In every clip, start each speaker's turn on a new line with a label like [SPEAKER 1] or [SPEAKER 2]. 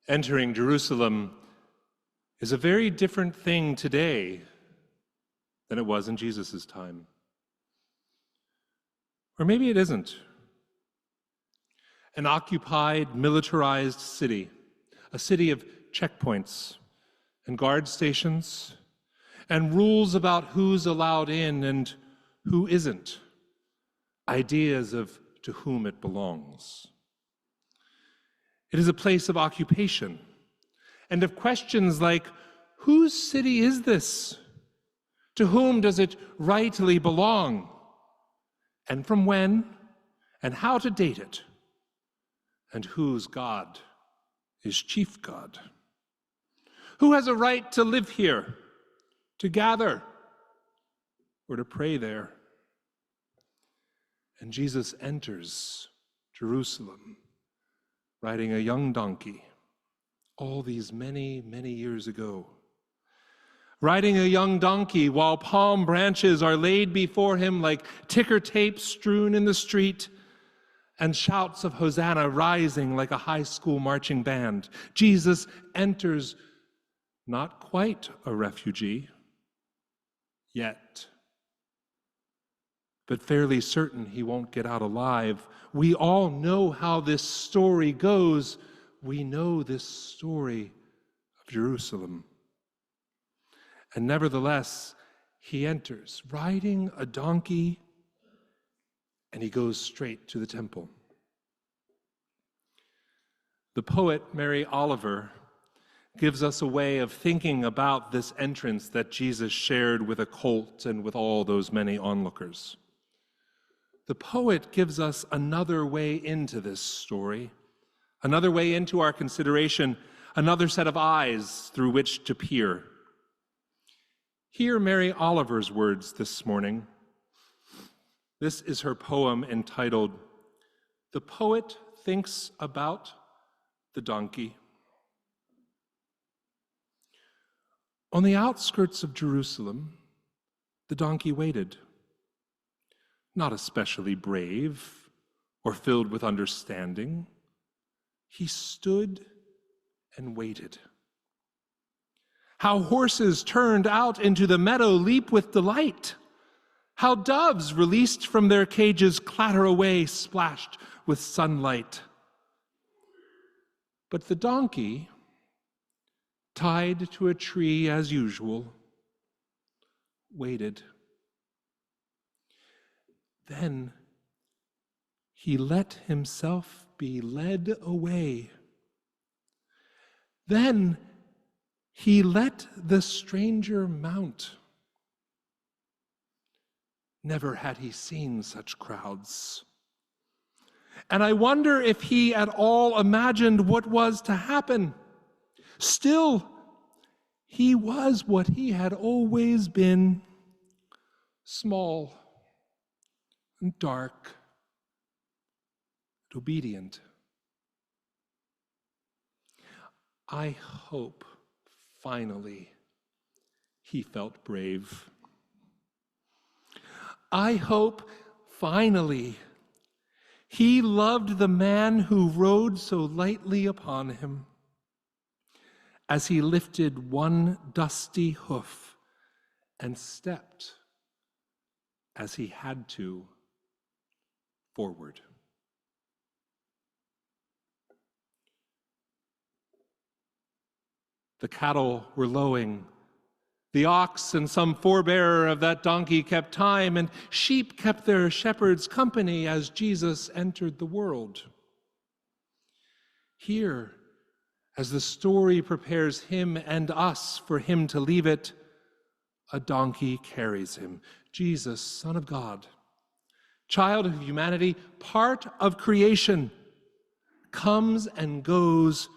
[SPEAKER 1] Entering Jerusalem is a very different thing today than it was in Jesus' time. Or maybe it isn't. An occupied, militarized city, a city of checkpoints and guard stations, and rules about who's allowed in and who isn't, ideas of to whom it belongs. It is a place of occupation and of questions like, whose city is this? To whom does it rightly belong? And from when? And how to date it? And whose God is chief God? Who has a right to live here, to gather, or to pray there? And Jesus enters Jerusalem riding a young donkey, all these many, many years ago. Riding a young donkey while palm branches are laid before him like ticker tape strewn in the street, and shouts of Hosanna rising like a high school marching band. Jesus enters not quite a refugee yet, but fairly certain he won't get out alive. We all know how this story goes. We know this story of Jerusalem. And nevertheless, he enters riding a donkey, and he goes straight to the temple. The poet Mary Oliver gives us a way of thinking about this entrance that Jesus shared with a colt and with all those many onlookers. The poet gives us another way into this story, another way into our consideration, another set of eyes through which to peer. Hear Mary Oliver's words this morning. This is her poem entitled, "The Poet Thinks About the Donkey." On the outskirts of Jerusalem, the donkey waited. Not especially brave or filled with understanding. He stood and waited. How horses turned out into the meadow leap with delight. How doves released from their cages clatter away, splashed with sunlight. But the donkey, tied to a tree as usual, waited. Then he let himself be led away. Then he let the stranger mount. Never had he seen such crowds. And I wonder if he at all imagined what was to happen. Still, he was what he had always been, small and dark and obedient. I hope finally he felt brave. I hope finally he loved the man who rode so lightly upon him as he lifted one dusty hoof and stepped as he had to forward. The cattle were lowing. The ox and some forebearer of that donkey kept time, and sheep kept their shepherd's company as Jesus entered the world. Here, as the story prepares him and us for him to leave it, a donkey carries him. Jesus, Son of God, child of humanity, part of creation, comes and goes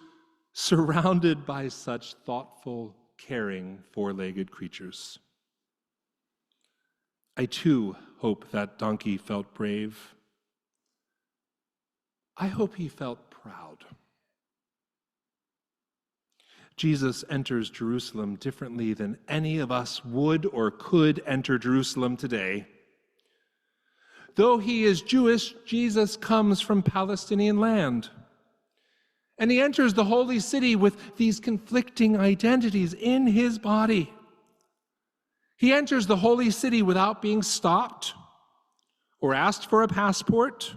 [SPEAKER 1] surrounded by such thoughtful, caring, four-legged creatures. I too hope that donkey felt brave. I hope he felt proud. Jesus enters Jerusalem differently than any of us would or could enter Jerusalem today. Though he is Jewish, Jesus comes from Palestinian land. And he enters the holy city with these conflicting identities in his body. He enters the holy city without being stopped or asked for a passport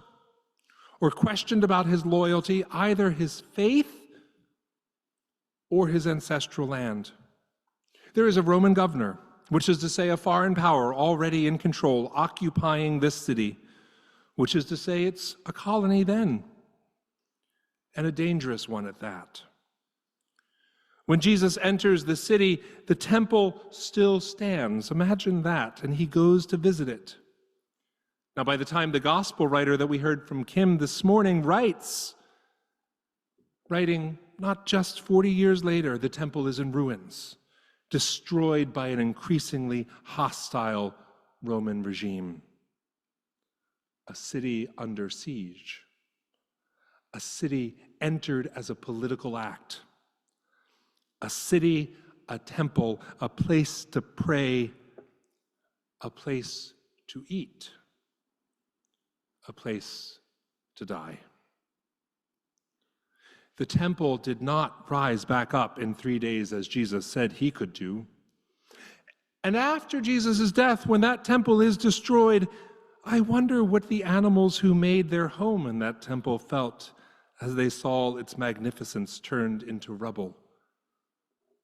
[SPEAKER 1] or questioned about his loyalty, either his faith or his ancestral land. There is a Roman governor, which is to say a foreign power already in control, occupying this city, which is to say it's a colony then, and a dangerous one at that. When Jesus enters the city, the temple still stands. Imagine that, and he goes to visit it. Now, by the time the gospel writer that we heard from Kim this morning writing not just 40 years later, the temple is in ruins, destroyed by an increasingly hostile Roman regime. A city under siege. A city entered as a political act. A city, a temple, a place to pray, a place to eat, a place to die. The temple did not rise back up in 3 days as Jesus said he could do. And after Jesus' death, when that temple is destroyed, I wonder what the animals who made their home in that temple felt as they saw its magnificence turned into rubble.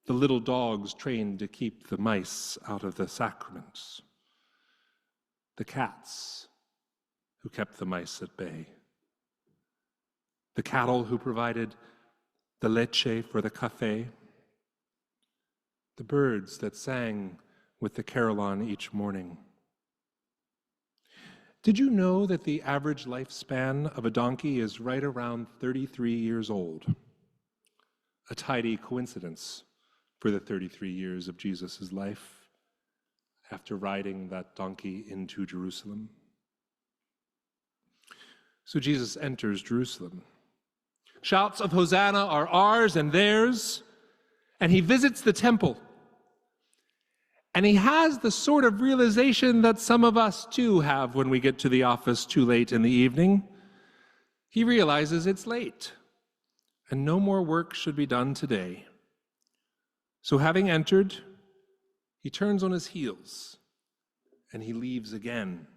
[SPEAKER 1] The little dogs trained to keep the mice out of the sacraments. The cats who kept the mice at bay. The cattle who provided the leche for the café. The birds that sang with the carillon each morning. Did you know that the average lifespan of a donkey is right around 33 years old? A tidy coincidence for the 33 years of Jesus' life after riding that donkey into Jerusalem. So Jesus enters Jerusalem. Shouts of Hosanna are ours and theirs, and he visits the temple. And he has the sort of realization that some of us too have when we get to the office too late in the evening. He realizes it's late, and no more work should be done today. So having entered, he turns on his heels, and he leaves again.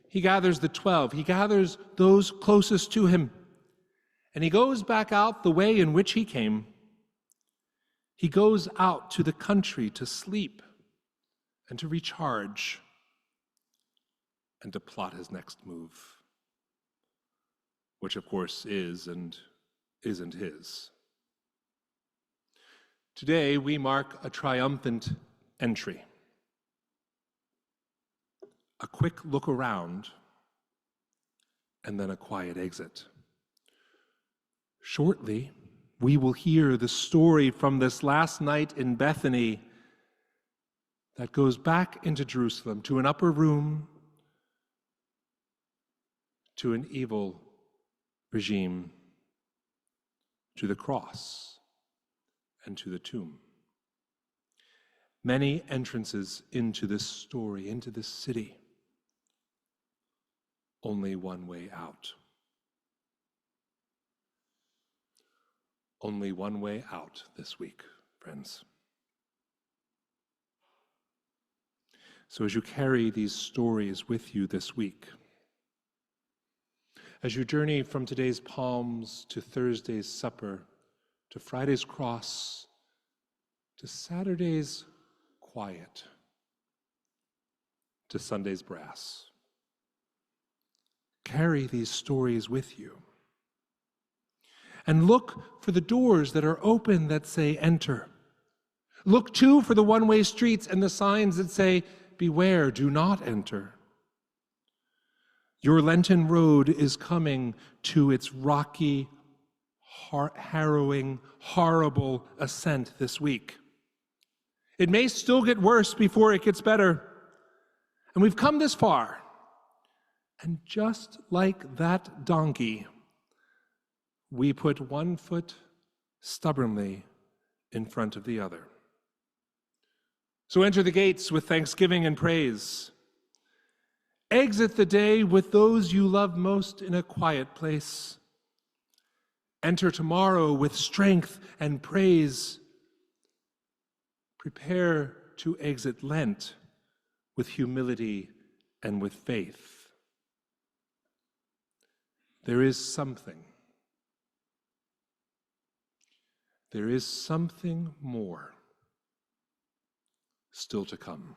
[SPEAKER 1] He gathers the 12, he gathers those closest to him, and he goes back out the way in which he came. He goes out to the country to sleep and to recharge and to plot his next move, which of course is and isn't his. Today we mark a triumphant entry, a quick look around, and then a quiet exit. Shortly, we will hear the story from this last night in Bethany that goes back into Jerusalem, to an upper room, to an evil regime, to the cross, and to the tomb. Many entrances into this story, into this city. Only one way out. Only one way out this week, friends. So as you carry these stories with you this week, as you journey from today's Palms to Thursday's Supper, to Friday's Cross, to Saturday's Quiet, to Sunday's Brass, carry these stories with you. And look for the doors that are open that say, enter. Look too for the one-way streets and the signs that say, beware, do not enter. Your Lenten road is coming to its rocky, harrowing, horrible ascent this week. It may still get worse before it gets better. And we've come this far. And just like that donkey, we put one foot stubbornly in front of the other. So enter the gates with thanksgiving and praise. Exit the day with those you love most in a quiet place. enter tomorrow with strength and praise. Prepare to exit Lent with humility and with faith. There is something more still to come.